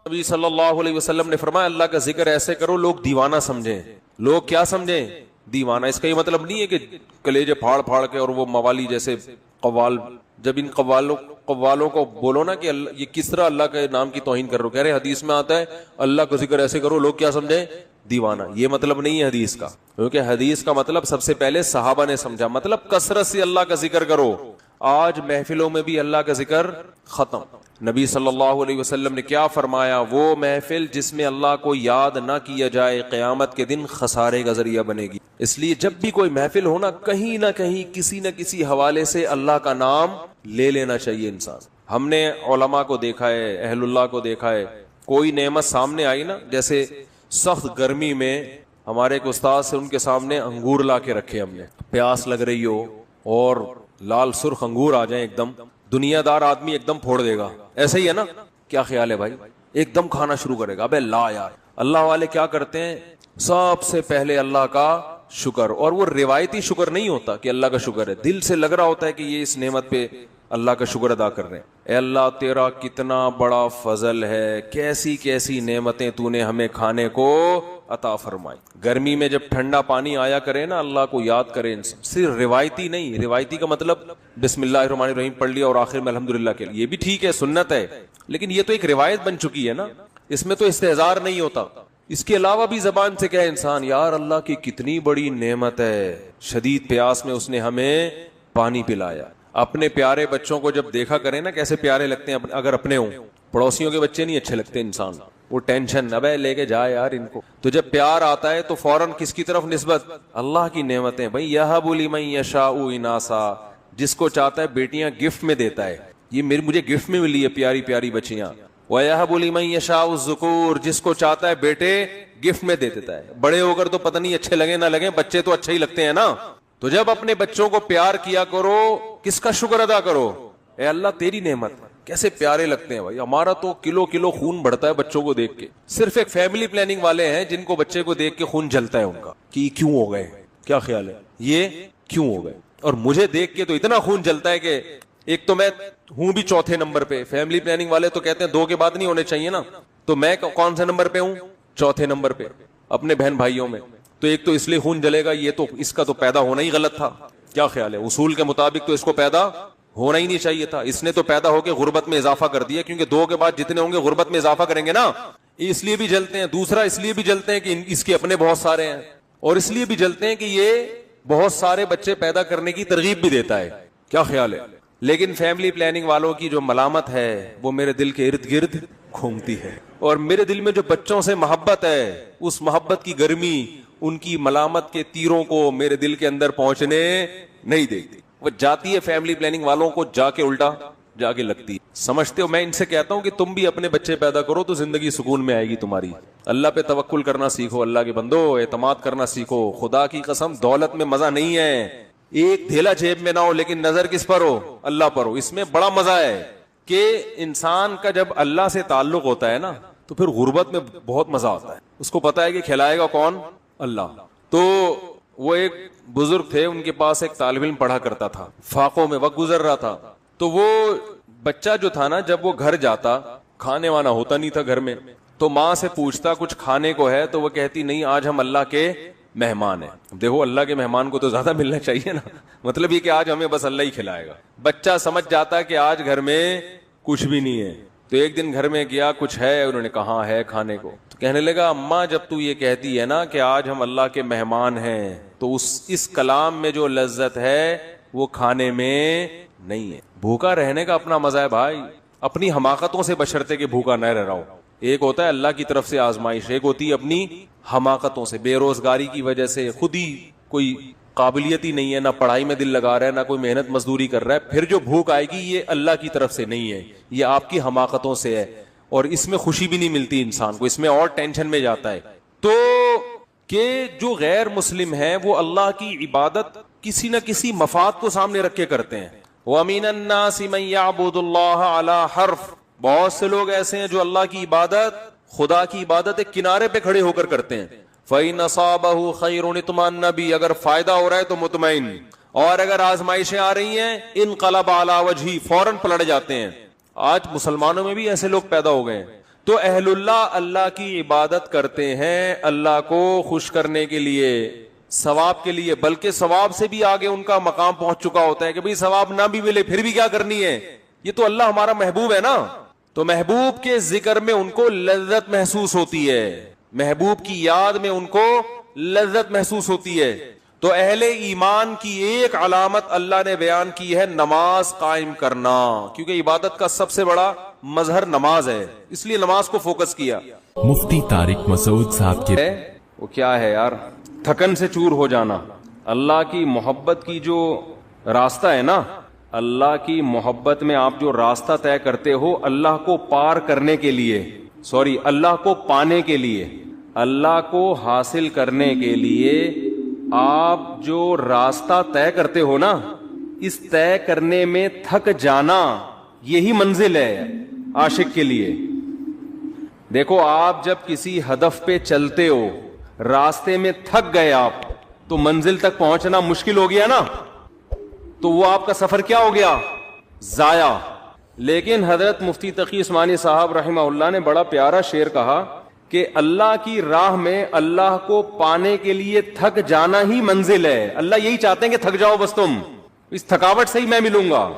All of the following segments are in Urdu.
نبی صلی اللہ علیہ وسلم نے فرمایا اللہ کا ذکر ایسے کرو لوگ دیوانہ سمجھیں. لوگ کیا سمجھیں؟ دیوانہ. اس کا یہ مطلب نہیں ہے کہ کلیجے پھاڑ پھاڑ کے اور وہ موالی جیسے قوال, جب ان قوالوں کو بولو نا کہ یہ کس طرح اللہ کے نام کی توہین کر رہے ہو, کہہ رہے حدیث میں آتا ہے اللہ کا ذکر ایسے کرو لوگ کیا سمجھیں؟ دیوانہ. یہ مطلب نہیں ہے حدیث کا, کیونکہ حدیث کا مطلب سب سے پہلے صحابہ نے سمجھا, مطلب کثرت سے اللہ کا ذکر کرو. آج محفلوں میں بھی اللہ کا ذکر ختم. نبی صلی اللہ علیہ وسلم نے کیا فرمایا, وہ محفل جس میں اللہ کو یاد نہ کیا جائے قیامت کے دن خسارے کا ذریعہ بنے گی. اس لیے جب بھی کوئی محفل ہونا کہیں نہ کہیں کسی نہ کسی حوالے سے اللہ کا نام لے لینا چاہیے انسان. ہم نے علماء کو دیکھا ہے, اہل اللہ کو دیکھا ہے, کوئی نعمت سامنے آئی نا, جیسے سخت گرمی میں ہمارے ایک استاد سے ان کے سامنے انگور لا کے رکھے ہم نے, پیاس لگ رہی ہو اور لال سرخ انگور آ جائیں ایک دم, دنیا دار آدمی ایک دم پھوڑ دے گا, ایسا ہی ہے نا؟ کیا خیال ہے بھائی؟ ایک دم کھانا شروع کرے گا. ابے لا یار, اللہ والے کیا کرتے ہیں سب سے پہلے اللہ کا شکر, اور وہ روایتی شکر نہیں ہوتا کہ اللہ کا شکر ہے, دل سے لگ رہا ہوتا ہے کہ یہ اس نعمت پہ اللہ کا شکر ادا کر رہے ہیں. اے اللہ تیرا کتنا بڑا فضل ہے, کیسی کیسی نعمتیں تو نے ہمیں کھانے کو عطا فرمائی. گرمی میں جب ٹھنڈا پانی آیا کرے نا, اللہ کو یاد کرے انسان, صرف روایتی نہیں. روایتی کا مطلب بسم اللہ الرحمن الرحیم پڑھ لیا اور آخر میں الحمدللہ کے لیے, یہ بھی ٹھیک ہے, سنت ہے, لیکن یہ تو ایک روایت بن چکی ہے نا, اس میں تو استحضار نہیں ہوتا. اس کے علاوہ بھی زبان سے کہے انسان یار اللہ کی کتنی بڑی نعمت ہے, شدید پیاس میں اس نے ہمیں پانی پلایا. اپنے پیارے بچوں کو جب دیکھا کریں نا کیسے پیارے لگتے ہیں, اگر اپنے ہوں, پڑوسیوں کے بچے نہیں اچھے لگتے انسان, وہ ٹینشن ابے لے کے جائے یار ان کو. تو جب پیار آتا ہے تو فوراً کس کی طرف نسبت؟ اللہ کی نعمتیں. بھائی یہب لمن یشاء اناسا, جس کو چاہتا ہے بیٹیاں گفٹ میں دیتا ہے, یہ مجھے گفٹ میں ملی ہے پیاری پیاری بچیاں. وَيَهَبُ لِمَن يَشَاءُ الذُّكُورَ, جس کو چاہتا ہے بیٹے گفٹ میں دے دیتا ہے. بڑے ہو کر تو پتہ نہیں اچھے لگے نہ لگے, بچے تو اچھے ہی لگتے ہیں نا. تو جب اپنے بچوں کو پیار کیا کرو, کس کا شکر ادا کرو؟ اے اللہ تیری نعمت, کیسے پیارے لگتے ہیں بھائی. ہمارا تو کلو کلو خون بڑھتا ہے بچوں کو دیکھ کے. صرف ایک فیملی پلاننگ والے ہیں جن کو بچے کو دیکھ کے خون جلتا ہے ان کا کہ یہ کیوں ہو گئے, کیا خیال ہے یہ کیوں ہو گئے. اور مجھے دیکھ کے تو اتنا خون جلتا ہے کہ ایک تو میں ہوں بھی چوتھے نمبر پہ. فیملی پلاننگ والے تو کہتے ہیں 2 کے بعد نہیں ہونے چاہیے نا, تو میں کون سے نمبر پہ ہوں؟ چوتھے نمبر پہ اپنے بہن بھائیوں میں. تو ایک تو اس لیے خون جلے گا, یہ تو اس کا تو پیدا ہونا ہی غلط تھا. کیا خیال ہے؟ اصول کے مطابق تو اس کو پیدا ہونا ہی نہیں چاہیے تھا. اس نے تو پیدا ہو کے غربت میں اضافہ کر دیا, کیونکہ 2 کے بعد جتنے ہوں گے غربت میں اضافہ کریں گے نا, اس لیے بھی جلتے ہیں. دوسرا اس لیے بھی جلتے ہیں کہ اس کے اپنے بہت سارے ہیں, اور اس لیے بھی جلتے ہیں کہ یہ بہت سارے بچے پیدا کرنے کی ترغیب بھی دیتا ہے. کیا خیال ہے؟ لیکن فیملی پلاننگ والوں کی جو ملامت ہے وہ میرے دل کے ارد گرد گھومتی ہے, اور میرے دل میں جو بچوں سے محبت ہے اس محبت کی گرمی ان کی ملامت کے تیروں کو میرے دل کے اندر پہنچنے نہیں دیتی. وہ جاتی ہے فیملی پلاننگ والوں کو جا کے الٹا جا کے لگتی ہے. سمجھتے ہو؟ میں ان سے کہتا ہوں کہ تم بھی اپنے بچے پیدا کرو تو زندگی سکون میں آئے گی تمہاری. اللہ پہ توکل کرنا سیکھو, اللہ کے بندو اعتماد کرنا سیکھو. خدا کی قسم دولت میں مزہ نہیں ہے, ایک تھیلا جیب میں نہ ہو لیکن نظر کس پر ہو؟ اللہ پر ہو. اس میں بڑا مزہ ہے کہ انسان کا جب اللہ سے تعلق ہوتا ہے نا تو پھر غربت میں بہت مزہ آتا ہے. اس کو پتا ہے کہ کھلائے گا کون؟ اللہ. تو وہ ایک بزرگ تھے, ان کے پاس ایک طالب علم پڑھا کرتا تھا, فاقوں میں وقت گزر رہا تھا. تو وہ بچہ جو تھا نا, جب وہ گھر جاتا, کھانے وانا ہوتا نہیں تھا گھر میں, تو ماں سے پوچھتا کچھ کھانے کو ہے, تو وہ کہتی نہیں آج ہم اللہ کے مہمان ہیں. دیکھو اللہ کے مہمان کو تو زیادہ ملنا چاہیے نا, مطلب یہ کہ آج ہمیں بس اللہ ہی کھلائے گا. بچہ سمجھ جاتا کہ آج گھر میں کچھ بھی نہیں ہے. تو ایک دن گھر میں گیا, کچھ ہے؟ انہوں نے کہا ہے کھانے کو. تو کہنے لگا اماں جب تو یہ کہتی ہے نا کہ آج ہم اللہ کے مہمان ہیں, تو اس کلام میں جو لذت ہے وہ کھانے میں نہیں ہے. بھوکا رہنے کا اپنا مزہ ہے بھائی, اپنی حماقتوں سے بشرطے کہ بھوکا نہ رہ رہا ہو. ایک ہوتا ہے اللہ کی طرف سے آزمائش, ایک ہوتی ہے اپنی حماقتوں سے. بے روزگاری کی وجہ سے خود ہی کوئی قابلیت ہی نہیں ہے, نہ پڑھائی میں دل لگا رہا ہے, نہ کوئی محنت مزدوری کر رہا ہے, پھر جو بھوک آئے گی یہ اللہ کی طرف سے نہیں ہے, یہ آپ کی حماقتوں سے ہے. اور اس میں خوشی بھی نہیں ملتی انسان کو, اس میں اور ٹینشن میں جاتا ہے. تو کہ جو غیر مسلم ہیں وہ اللہ کی عبادت کسی نہ کسی مفاد کو سامنے رکھ کے کرتے ہیں. وَمِنَ النَّاسِ مَن يَعْبُدُ اللَّهَ عَلَى حَرْفٍ, بہت سے لوگ ایسے ہیں جو اللہ کی عبادت, خدا کی عبادت ایک کنارے پہ کھڑے ہو کر کرتے ہیں. فَإِنْ أَصَابَهُ خَيْرٌ اطْمَأَنَّ بِهِ, اگر فائدہ ہو رہا ہے تو مطمئن, اور اگر آزمائشیں آ رہی ہیں انقلب علی وجہی, فوراً پلٹ جاتے ہیں. آج مسلمانوں میں بھی ایسے لوگ پیدا ہو گئے ہیں. تو اہل اللہ اللہ کی عبادت کرتے ہیں اللہ کو خوش کرنے کے لیے، ثواب کے لیے، بلکہ ثواب سے بھی آگے ان کا مقام پہنچ چکا ہوتا ہے کہ بھئی ثواب نہ بھی ملے پھر بھی کیا کرنی ہے، یہ تو اللہ ہمارا محبوب ہے نا، تو محبوب کے ذکر میں ان کو لذت محسوس ہوتی ہے، محبوب کی یاد میں ان کو لذت محسوس ہوتی ہے۔ تو اہل ایمان کی ایک علامت اللہ نے بیان کی ہے نماز قائم کرنا، کیونکہ عبادت کا سب سے بڑا مظہر نماز ہے، اس لیے نماز کو فوکس کیا۔ مفتی طارق مسعود صاحب کے وہ کیا ہے یار، تھکن سے چور ہو جانا۔ اللہ کی محبت کی جو راستہ ہے نا، اللہ کی محبت میں آپ جو راستہ طے کرتے ہو اللہ کو پار کرنے کے لیے، اللہ کو پانے کے لیے، اللہ کو حاصل کرنے کے لیے آپ جو راستہ طے کرتے ہو نا، اس طے کرنے میں تھک جانا یہی منزل ہے عاشق کے لیے۔ دیکھو آپ جب کسی ہدف پہ چلتے ہو، راستے میں تھک گئے آپ، تو منزل تک پہنچنا مشکل ہو گیا نا، تو وہ آپ کا سفر کیا ہو گیا؟ ضائع۔ لیکن حضرت مفتی تقی عثمانی صاحب رحمہ اللہ نے بڑا پیارا شعر کہا کہ اللہ کی راہ میں اللہ کو پانے کے لیے تھک جانا ہی منزل ہے۔ اللہ یہی چاہتے ہیں کہ تھک جاؤ بس، تم اس تھکاوٹ سے ہی میں ملوں گا۔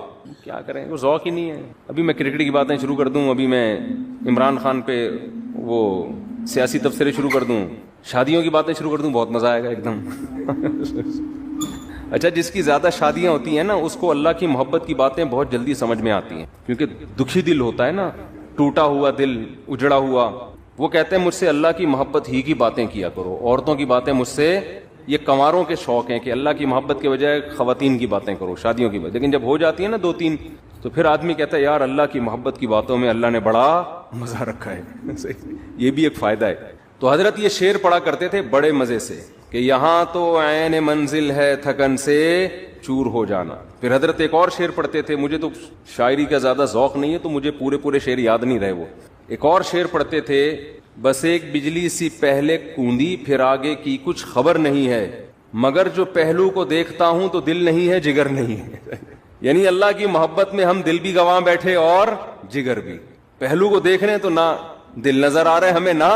کیا کریں، وہ ذوق ہی نہیں ہے۔ ابھی میں کرکٹ کی باتیں شروع کر دوں، ابھی میں عمران خان پہ وہ سیاسی تبصرے شروع کر دوں، شادیوں کی باتیں شروع کر دوں، بہت مزہ آئے گا ایک دم۔ اچھا، جس کی زیادہ شادیاں ہوتی ہیں نا، اس کو اللہ کی محبت کی باتیں بہت جلدی سمجھ میں آتی ہیں، کیونکہ دکھی دل ہوتا ہے نا، ٹوٹا ہوا دل، اجڑا ہوا۔ وہ کہتے ہیں مجھ سے اللہ کی محبت ہی کی باتیں کیا کرو، عورتوں کی باتیں مجھ سے، یہ کنواروں کے شوق ہیں کہ اللہ کی محبت کے بجائے خواتین کی باتیں کرو، شادیوں کی باتیں۔ لیکن جب ہو جاتی ہے نا 2-3، تو پھر آدمی کہتا ہے یار اللہ کی محبت کی باتوں میں اللہ نے بڑا مزہ رکھا ہے۔ یہ بھی ایک فائدہ ہے۔ تو حضرت یہ شعر پڑھا کرتے تھے بڑے مزے سے کہ یہاں تو عین منزل ہے تھکن سے چور ہو جانا۔ پھر حضرت ایک اور شعر پڑھتے تھے، مجھے تو شاعری کا زیادہ ذوق نہیں ہے تو مجھے پورے شعر یاد نہیں رہے۔ وہ ایک اور شعر پڑھتے تھے، بس ایک بجلی سی پہلے کوندی پھر آگے کی کچھ خبر نہیں ہے، مگر جو پہلو کو دیکھتا ہوں تو دل نہیں ہے جگر نہیں ہے۔ یعنی اللہ کی محبت میں ہم دل بھی گنوا بیٹھے اور جگر بھی، پہلو کو دیکھ رہے ہیں تو نہ دل نظر آ رہا ہے ہمیں، نہ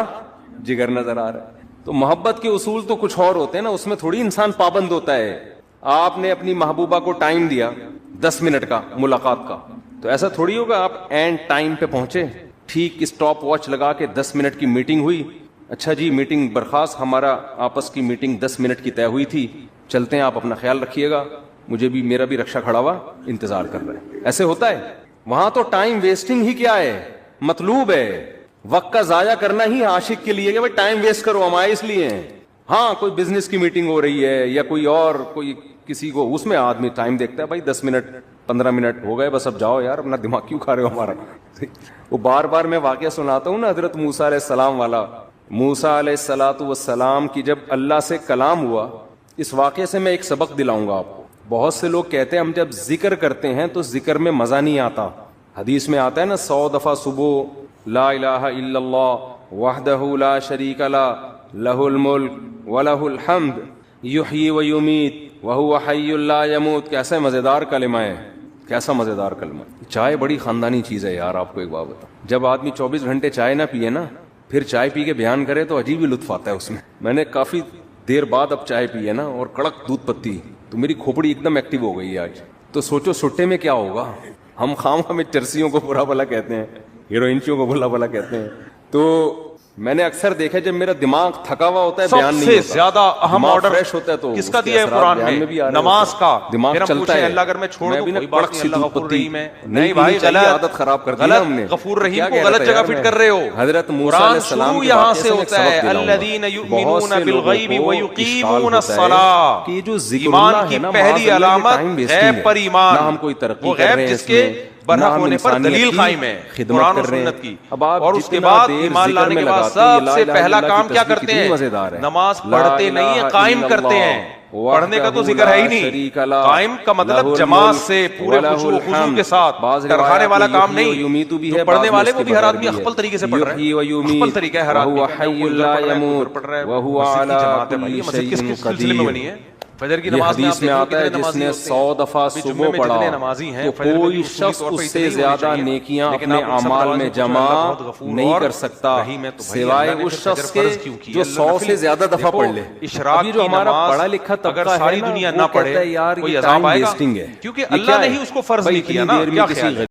جگر نظر آ رہا ہے۔ تو محبت کے اصول تو کچھ اور ہوتے ہیں نا، اس میں تھوڑی انسان پابند ہوتا ہے۔ آپ نے اپنی محبوبہ کو ٹائم دیا 10 منٹ کا ملاقات کا، تو ایسا تھوڑی ہوگا آپ اینڈ ٹائم پہ پہنچے، ٹھیک اسٹاپ واچ لگا کے 10 منٹ کی میٹنگ ہوئی، اچھا جی میٹنگ برخاست، ہمارا آپس کی میٹنگ 10 منٹ کی طے ہوئی تھی، چلتے ہیں، آپ اپنا خیال رکھیے گا، مجھے بھی، میرا بھی رکشا کھڑا ہوا انتظار کر رہا ہے۔ ایسے ہوتا ہے؟ وہاں تو ٹائم ویسٹنگ ہی کیا ہے، مطلوب ہے، وقت کا ضائع کرنا ہی عاشق کے لیے کہ بھائی ٹائم ویسٹ کرو، ہم آئے اس لیے ہیں۔ ہاں کوئی بزنس کی میٹنگ ہو رہی ہے یا کوئی اور کوئی کسی کو، اس میں آدمی ٹائم دیکھتا ہے، بھائی 10 منٹ 15 منٹ ہو گئے بس اب جاؤ یار، اپنا دماغ کیوں کھا رہے ہو ہمارا۔ وہ بار بار میں واقعہ سناتا ہوں نا حضرت موسیٰ علیہ السلام والا، موسیٰ علیہ السلام کی جب اللہ سے کلام ہوا، اس واقعے سے میں ایک سبق دلاؤں گا آپ کو۔ بہت سے لوگ کہتے ہیں ہم جب ذکر کرتے ہیں تو ذکر میں مزہ نہیں آتا، حدیث میں آتا ہے نا 100 دفعہ صبح لا الہ الا اللہ وحدہ لا شریک لہ لہ الملک ولہ الحمد یحیی و یمیت وہو حی لا یموت۔ کیسا مزیدار کلمہ ہے، کیسا مزیدار کلمہ۔ چائے بڑی خاندانی چیز ہے یار، آپ کو ایک بات بتاؤں، جب آدمی 24 گھنٹے چائے نہ پیے نا، پھر چائے پی کے بیان کرے تو عجیب ہی لطف آتا ہے اس میں نے کافی دیر بعد اب چائے پی ہے نا، اور کڑک دودھ پتی، تو میری کھوپڑی ایک دم ایکٹیو ہو گئی ہے آج۔ تو سوچو سٹے میں کیا ہوگا، ہم ہمیں چرسیوں کو برا بھلا کہتے ہیں، ہیروئنچیوں کو بھلا بھلا کہتے ہیں۔ تو میں نے اکثر دیکھا جب میرا دماغ تھکا ہوا ہوتا ہے، بیان نہیں ہوتا، سب سے زیادہ اہم آرڈر فریش ہوتا ہے تو کس کا دیا ہے قرآن میں؟ نماز کا۔ دماغ چلتا ہے۔ اللہ اگر میں چھوڑ دوں کوئی بات نہیں، اللہ غفور رحیم ہے۔ نہیں بھائی، عادت خراب کر دی نا ہم نے، غفور رحیم کو غلط جگہ فٹ کر رہے ہو۔ حضرت موسیٰ علیہ السلام شروع یہاں سے ہوتا ہے، الذین یؤمنون بالغیب ویقیمون الصلاۃ۔ کہ جو ذکر ایمان اللہ کی ہے نا، پہلی علامت ہے پر ایمان، نہ ہم کوئی ترقی وہ کر رہے غیب ہیں جس کے برحق ہونے پر دلیل قائم ہے، قرآن و سنت کی۔ اور اس کے بعد ایمان لانے کے بعد سب سے پہلا کام کیا کرتے ہیں؟ نماز پڑھتے نہیں ہیں، قائم کرتے ہیں۔ پڑھنے کا تو ذکر ہے ہی نہیں، قائم کا مطلب جماعت سے پورے خشوع و خضوع کے ساتھ، ٹرہانے والا کام نہیں۔ تو پڑھنے والے کو بھی ہر آدمی اخپل طریقے سے پڑھ رہا ہے، اخپل طریقہ ہے ہر آدمی کا، کوئی ادھر پڑھ رہا ہے، کوئی ادھر پڑھ رہا ہے، وہ مسجد کی جماعت ہے بھائی، یہ مسجد کس سلسلے میں بنی ہے؟ فجر کی یہ نماز حدیث میں آتا ہے جس نے 100 دفعہ صبح پڑھا تو کوئی شخص اس سے زیادہ نیکیاں اپنے اعمال میں جمع نہیں کر سکتا سوائے اس شخص کے جو 100 سے زیادہ دفعہ پڑھ لے. ابھی جو ہمارا پڑھا لکھا طبقہ ہے ساری دنیا نہ پڑھے یار کوئی یہ عذاب ٹائم آئے گا ویسٹنگ ہے کیونکہ اللہ نے ہی اس کو فرض نہیں کیا نا. کیا خیال ہے؟